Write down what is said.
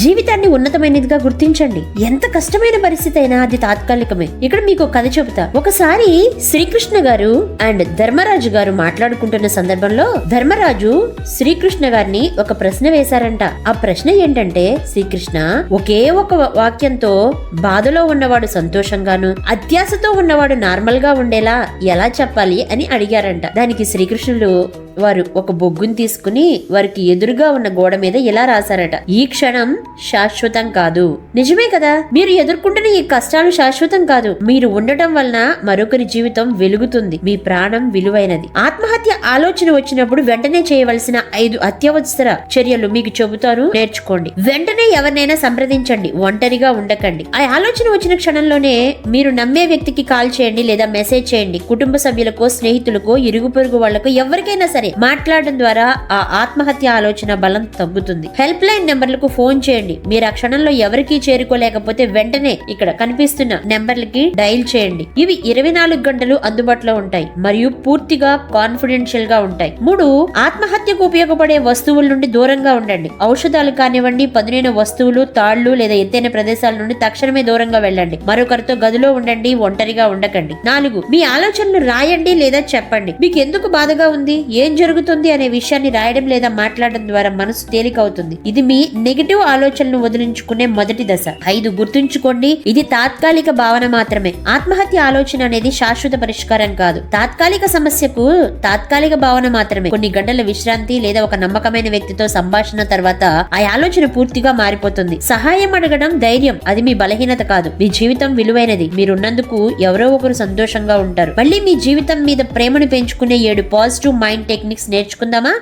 జీవితాన్ని ఉన్నతమైనదిగా గుర్తించండి. ఎంత కష్టమైన పరిస్థితి అయినా అది తాత్కాలికమే. ఇక్కడ మీకు కథ చెబుతా. ఒకసారి శ్రీకృష్ణ గారు అండ్ ధర్మరాజు గారు మాట్లాడుకుంటున్న సందర్భంలో ధర్మరాజు శ్రీకృష్ణ గారిని ఒక ప్రశ్న వేశారంట. ఆ ప్రశ్న ఏంటంటే, శ్రీకృష్ణ, ఒకే ఒక వాక్యంతో బాధలో ఉన్నవాడు సంతోషంగాను, అత్యాశతో ఉన్నవాడు నార్మల్ గా ఉండేలా ఎలా చెప్పాలి అని అడిగారంట. దానికి శ్రీకృష్ణుడు వారు ఒక బొగ్గుని తీసుకుని వారికి ఎదురుగా ఉన్న గోడ మీద ఇలా రాశారట: ఈ క్షణం శాశ్వతం కాదు. నిజమే కదా, మీరు ఎదుర్కొంటున్న ఈ కష్టాలు శాశ్వతం కాదు. మీరు ఉండటం వలన మరొకరి జీవితం వెలుగుతుంది. మీ ప్రాణం విలువైనది. ఆత్మహత్య ఆలోచన వచ్చినప్పుడు వెంటనే చేయవలసిన 5 అత్యవసర చర్యలు మీకు చెబుతాను, నేర్చుకోండి. వెంటనే ఎవరినైనా సంప్రదించండి. ఒంటరిగా ఉండకండి. ఆ ఆలోచన వచ్చిన క్షణంలోనే మీరు నమ్మే వ్యక్తికి కాల్ చేయండి లేదా మెసేజ్ చేయండి. కుటుంబ సభ్యులకో, స్నేహితులకో, ఇరుగు పొరుగు వాళ్లకు, ఎవరికైనా సరే మాట్లాడడం ద్వారా ఆ ఆత్మహత్య ఆలోచన బలం తగ్గుతుంది. హెల్ప్ లైన్ నెంబర్లకు ఫోన్ చేయండి. మీరు ఆ క్షణంలో ఎవరికీ చేరుకోలేకపోతే వెంటనే ఇక్కడ కనిపిస్తున్న నెంబర్లకి డైల్ చేయండి. ఇవి 24 గంటలు అందుబాటులో ఉంటాయి మరియు పూర్తిగా కాన్ఫిడెన్షియల్ గా ఉంటాయి. 3. ఆత్మహత్యకు ఉపయోగపడే వస్తువుల నుండి దూరంగా ఉండండి. ఔషధాలు కానివ్వండి, పదునైన వస్తువులు, తాళ్లు లేదా ఎత్తైన ప్రదేశాల నుండి తక్షణమే దూరంగా వెళ్ళండి. మరొకరితో గదిలో ఉండండి. ఒంటరిగా ఉండకండి. 4. మీ ఆలోచనలు రాయండి లేదా చెప్పండి. మీకు ఎందుకు బాధగా ఉంది, ఏం జరుగుతుంది అనే విషయాన్ని రాయడం లేదా మాట్లాడడం ద్వారా మనసు తేలిక అవుతుంది. ఇది మీ నెగటివ్ ఆలోచనలు వదిలించుకునే మొదటి దశ. 5. గుర్తుంచుకోండి, ఇది తాత్కాలిక భావన మాత్రమే. ఆత్మహత్య ఆలోచన అనేది శాశ్వత పరిష్కారం కాదు. తాత్కాలిక సమస్యకు తాత్కాలిక భావన మాత్రమే. కొన్ని గంటల విశ్రాంతి లేదా ఒక నమ్మకమైన వ్యక్తితో సంభాషణ తర్వాత ఆ ఆలోచన పూర్తిగా మారిపోతుంది. సహాయం అడగడం ధైర్యం, అది మీ బలహీనత కాదు. మీ జీవితం విలువైనది. మీరున్నందుకు ఎవరో ఒకరు సంతోషంగా ఉంటారు. మళ్ళీ మీ జీవితం మీద ప్రేమను పెంచుకునే 7 పాజిటివ్ మైండ్ టెక్నిక్స్ నేర్చుకుందామా?